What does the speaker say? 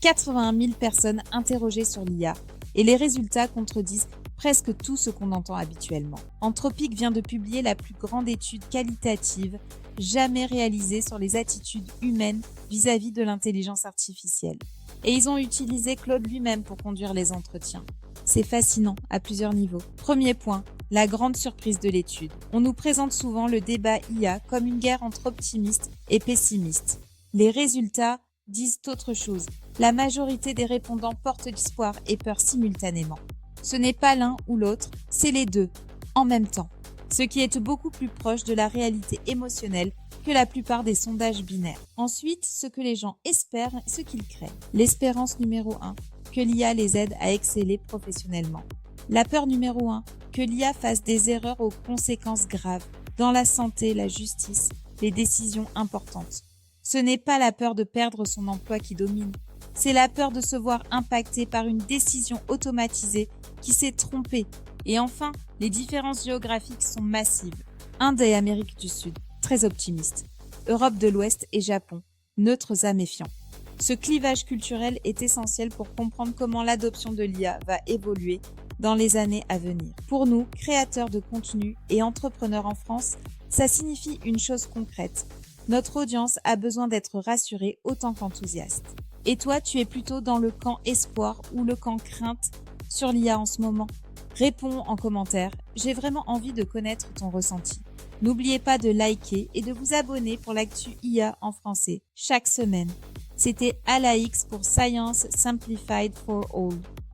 81 000 personnes interrogées sur l'IA et les résultats contredisent presque tout ce qu'on entend habituellement. Anthropic vient de publier la plus grande étude qualitative jamais réalisée sur les attitudes humaines vis-à-vis de l'intelligence artificielle. Et ils ont utilisé Claude lui-même pour conduire les entretiens. C'est fascinant à plusieurs niveaux. Premier point, la grande surprise de l'étude. On nous présente souvent le débat IA comme une guerre entre optimistes et pessimistes. Les résultats disent autre chose. La majorité des répondants portent l'espoir et peur simultanément. Ce n'est pas l'un ou l'autre, c'est les deux, en même temps. Ce qui est beaucoup plus proche de la réalité émotionnelle que la plupart des sondages binaires. Ensuite, ce que les gens espèrent et ce qu'ils craignent. L'espérance numéro 1, que l'IA les aide à exceller professionnellement. La peur numéro 1, que l'IA fasse des erreurs aux conséquences graves dans la santé, la justice, les décisions importantes. Ce n'est pas la peur de perdre son emploi qui domine, c'est la peur de se voir impacté par une décision automatisée qui s'est trompée. Et enfin, les différences géographiques sont massives. Inde et Amérique du Sud, très optimistes. Europe de l'Ouest et Japon, neutres à méfiants. Ce clivage culturel est essentiel pour comprendre comment l'adoption de l'IA va évoluer dans les années à venir. Pour nous, créateurs de contenu et entrepreneurs en France, ça signifie une chose concrète. Notre audience a besoin d'être rassurée autant qu'enthousiaste. Et toi, tu es plutôt dans le camp espoir ou le camp crainte sur l'IA en ce moment? Réponds en commentaire, j'ai vraiment envie de connaître ton ressenti. N'oubliez pas de liker et de vous abonner pour l'actu IA en français chaque semaine. C'était Alaix pour Science Simplified for All.